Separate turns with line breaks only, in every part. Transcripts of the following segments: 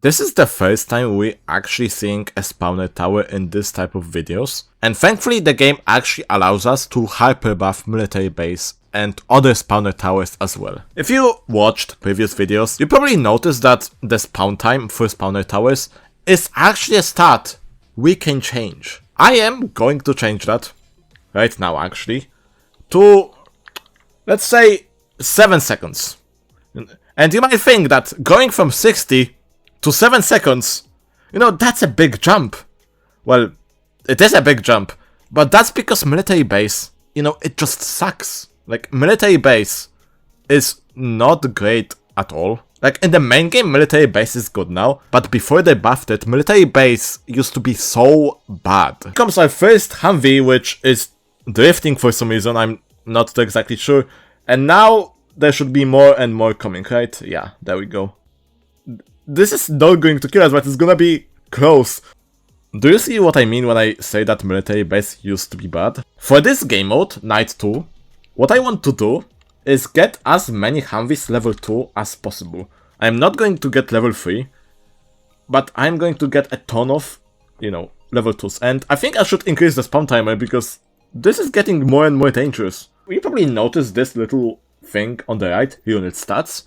This is the first time we're actually seeing a spawner tower in this type of videos, and thankfully the game actually allows us to hyperbuff military base and other spawner towers as well. If you watched previous videos, you probably noticed that the spawn time for spawner towers is actually a stat we can change. I am going to change that right now actually to, let's say, 7 seconds. And you might think that going from 60 to 7 seconds, you know, that's a big jump. Well, it is a big jump, but that's because military base, you know, it just sucks. Like, military base is not great at all. Like, in the main game, military base is good now, but before they buffed it, military base used to be so bad. Here comes our first Humvee, which is drifting for some reason, I'm not exactly sure. And now there should be more and more coming, right? Yeah, there we go. This is not going to kill us, but it's gonna be close. Do you see what I mean when I say that military base used to be bad? For this game mode, Night 2, what I want to do is get as many Humvees level 2 as possible. I'm not going to get level 3, but I'm going to get a ton of, you know, level 2s. And I think I should increase the spawn timer because this is getting more and more dangerous. You probably noticed this little thing on the right, unit stats.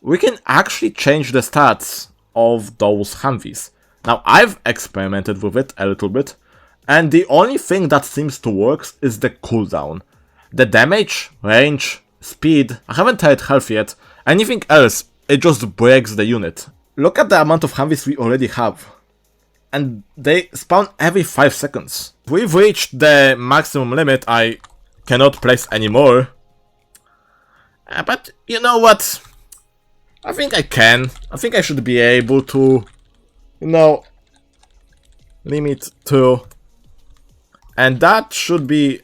We can actually change the stats of those Humvees. Now, I've experimented with it a little bit, and the only thing that seems to work is the cooldown. The damage, range, speed, I haven't tried health yet. Anything else, it just breaks the unit. Look at the amount of Humvees we already have. And they spawn every 5 seconds. We've reached the maximum limit, I cannot place any more. But you know what? I think I can. I think I should be able to, you know, limit to. And that should be...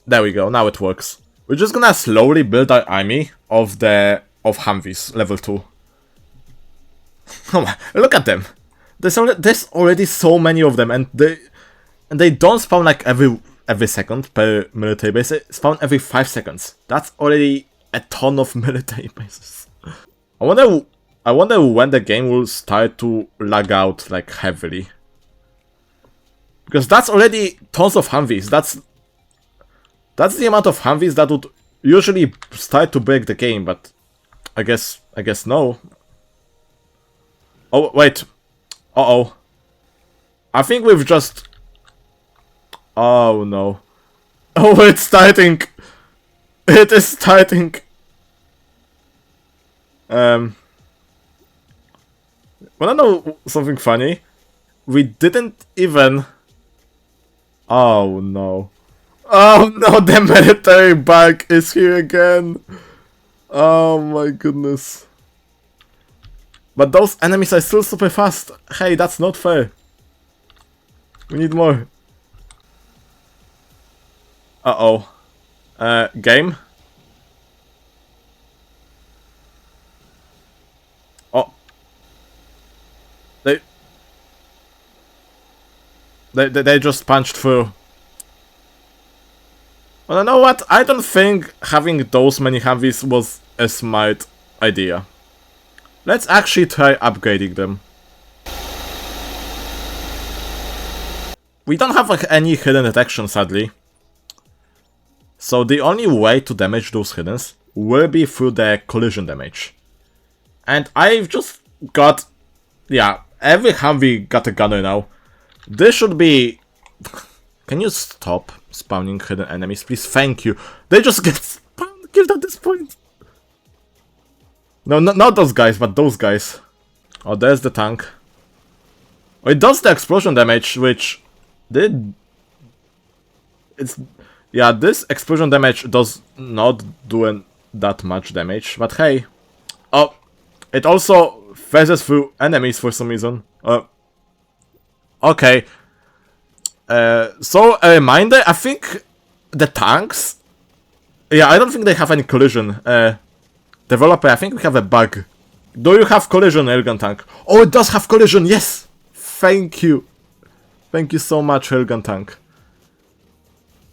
There we go, now it works. We're just gonna slowly build our army of Humvees, level 2. Look at them. There's already so many of them, and they don't spawn like every second per military base. They spawn every 5 seconds. That's already a ton of military bases. I wonder when the game will start to lag out like heavily. Because that's already tons of Humvees. That's the amount of Humvees that would usually start to break the game, but I guess no. Oh wait. Uh-oh. I think we've just... Oh no. Oh, it's starting. It is starting. Wanna know something funny? We didn't even... Oh no. Oh no, the military bug is here again. Oh my goodness. But those enemies are still super fast. Hey, that's not fair. We need more. Uh-oh. Game? Oh. They just punched through. Well, you know what? I don't think having those many Humvees was a smart idea. Let's actually try upgrading them. We don't have like any hidden detection, sadly. So the only way to damage those hiddens will be through the collision damage. And I've just got... Yeah, every Humvee got a gunner now. This should be... Can you stop spawning hidden enemies, please? Thank you. They just get killed at this point. No, not those guys, but those guys. Oh, there's the tank. Oh, it does the explosion damage, which did... Yeah, this explosion damage does not do that much damage, but hey. Oh, it also phases through enemies for some reason. Okay. So, a reminder, I think the tanks... Yeah, I don't think they have any collision. Developer, I think we have a bug. Do you have collision, Railgun Tank? Oh, it does have collision, yes! Thank you. Thank you so much, Railgun Tank.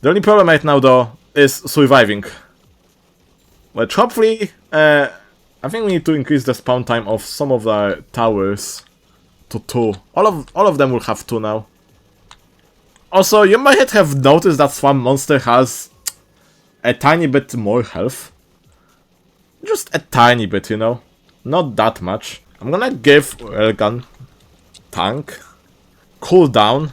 The only problem right now, though, is surviving. Which hopefully, I think we need to increase the spawn time of some of the towers. to 2. All of them will have 2 now. Also, you might have noticed that Swamp Monster has a tiny bit more health. Just a tiny bit, you know. Not that much. I'm gonna give Railgun Tank cooldown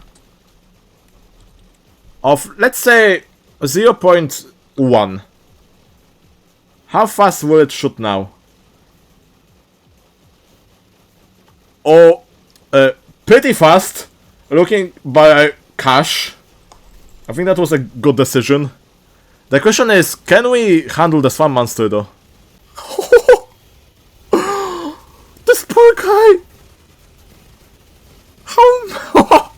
of, let's say, 0.1. How fast will it shoot now? Oh, pretty fast. Looking by Cash. I think that was a good decision. The question is, can we handle the Swamp Monster though? This poor guy! How...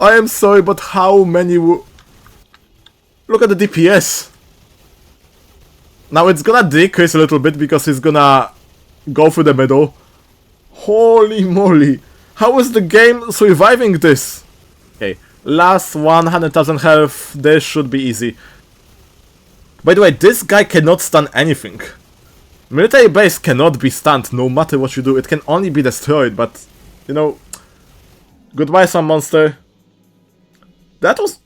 I am sorry, but how many Look at the DPS! Now it's gonna decrease a little bit because he's gonna go through the middle. Holy moly! How is the game surviving this? Okay, last 100,000 health, this should be easy. By the way, this guy cannot stun anything. Military base cannot be stunned no matter what you do, it can only be destroyed, but, you know... Goodbye, some monster. That was...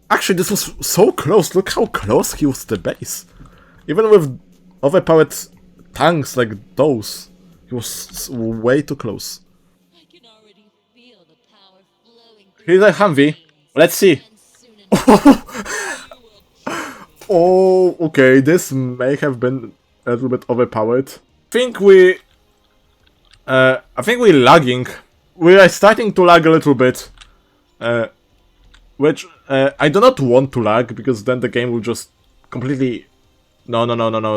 Actually, this was so close, look how close he was to the base. Even with overpowered tanks like those, he was way too close.
I can already feel the power flowing.
Here's a Humvee. Let's see. Oh, okay, this may have been a little bit overpowered. I think we're lagging. We are starting to lag a little bit. Which, I do not want to lag, because then the game will just completely... No,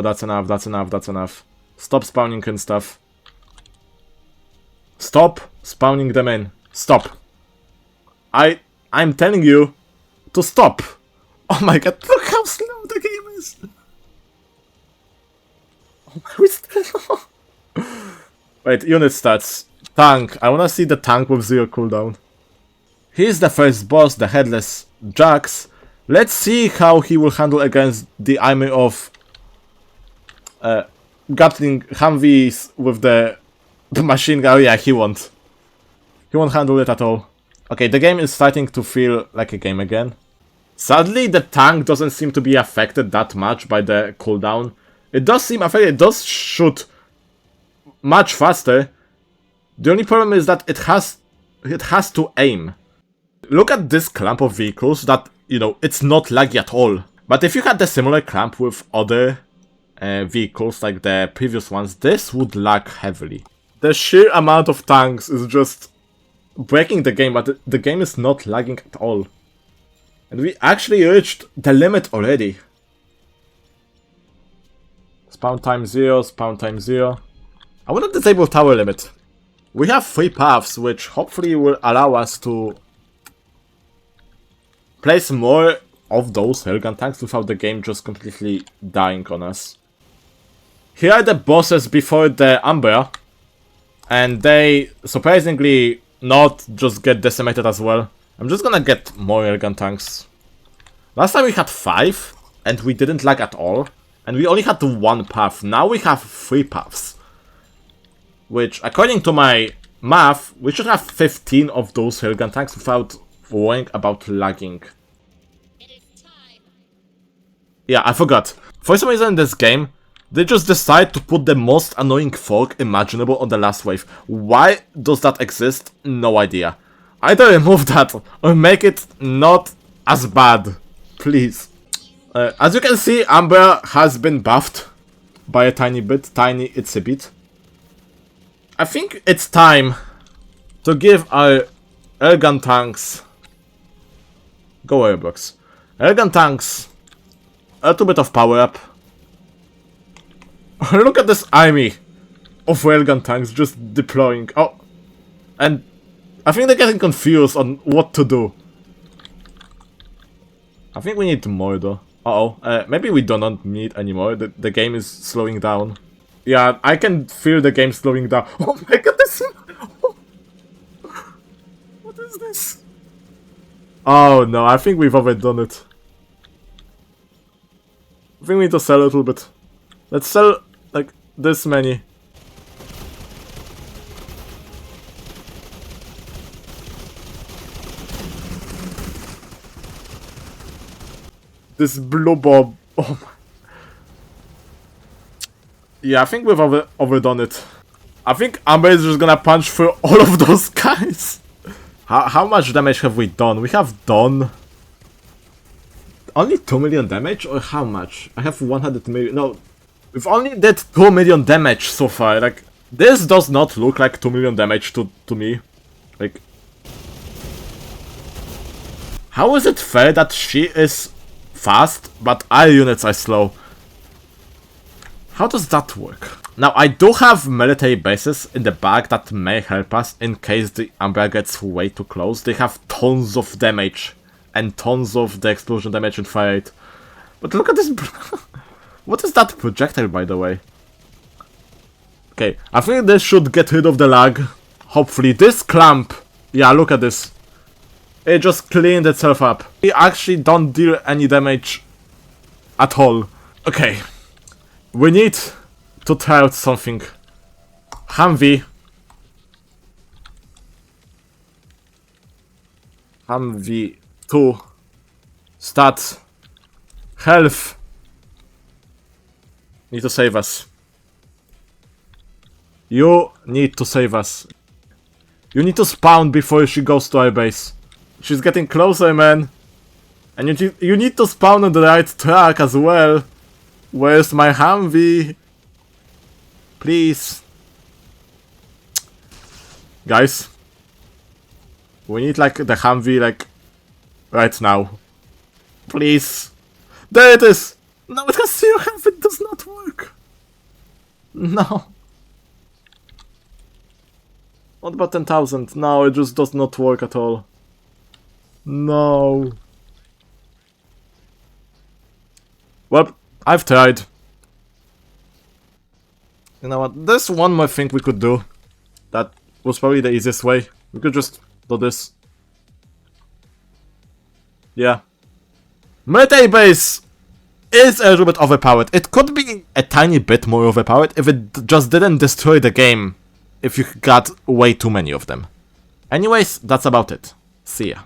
that's enough. Stop spawning and stuff. Stop spawning them in. Stop. I'm telling you to stop. Oh my god, look how slow the game is. Oh my god. Wait, unit stats. Tank. I wanna see the tank with 0 cooldown. He's the first boss, the Headless Jax. Let's see how he will handle against the army of Gatling Humvees with the machine gun. Oh yeah, he won't. He won't handle it at all. Okay, the game is starting to feel like a game again. Sadly, the tank doesn't seem to be affected that much by the cooldown. It does seem affected, it does shoot much faster. The only problem is that it has to aim. Look at this clamp of vehicles that, you know, it's not laggy at all. But if you had the similar clamp with other vehicles like the previous ones, this would lag heavily. The sheer amount of tanks is just breaking the game, but the game is not lagging at all. And we actually reached the limit already. Spawn time 0, spawn time 0. I want to disable tower limit. We have 3 paths, which hopefully will allow us to place more of those railgun tanks without the game just completely dying on us. Here are the bosses before the Umbra, and they surprisingly not just get decimated as well. I'm just gonna get more railgun tanks. Last time we had 5, and we didn't lag at all, and we only had 1 path. Now we have 3 paths. Which, according to my math, we should have 15 of those railgun tanks without worrying about lagging. Yeah, I forgot. For some reason in this game, they just decide to put the most annoying fork imaginable on the last wave. Why does that exist? No idea. Either remove that or make it not as bad. Please. As you can see, Amber has been buffed by a tiny bit. Tiny, it's a bit. I think it's time to give our airgun tanks... Go Roblox. Airgun tanks a little bit of power up. Look at this army of railgun tanks just deploying. Oh, and I think they're getting confused on what to do. I think we need more though. Uh-oh, maybe we do not need anymore. The game is slowing down. Yeah, I can feel the game slowing down. Oh my god, this... What is this? Oh no, I think we've overdone it. I think we need to sell a little bit. Let's sell, like, this many. This blue bob. Oh my. Yeah, I think we've overdone it. I think Amber is just gonna punch through all of those guys. How much damage have we done? We have done... only 2 million damage? Or how much? I have 100 million... No. We've only did 2 million damage so far. Like, this does not look like 2 million damage to me. Like... how is it fair that she is fast, but our units are slow? How does that work? Now, I do have military bases in the back that may help us in case the Umbra gets way too close. They have tons of damage and tons of the explosion damage and fire rate. But look at this... what is that projectile, by the way? Okay, I think this should get rid of the lag. Hopefully. This clamp... yeah, look at this. It just cleaned itself up. We actually don't deal any damage at all. Okay. We need to try out something. Humvee. Humvee 2. Stats. Health. Need to save us. You need to save us. You need to spawn before she goes to our base. She's getting closer, man. And you need to spawn on the right track as well. Where's my Humvee? Please. Guys. We need like the Humvee like right now. Please. There it is! No, it has 0 health, it does not work. No. What about 10,000? No, it just does not work at all. No. Well, I've tried. You know what? There's one more thing we could do. That was probably the easiest way. We could just do this. Yeah. Military base is a little bit overpowered. It could be a tiny bit more overpowered if it just didn't destroy the game. If you got way too many of them. Anyways, that's about it. See ya.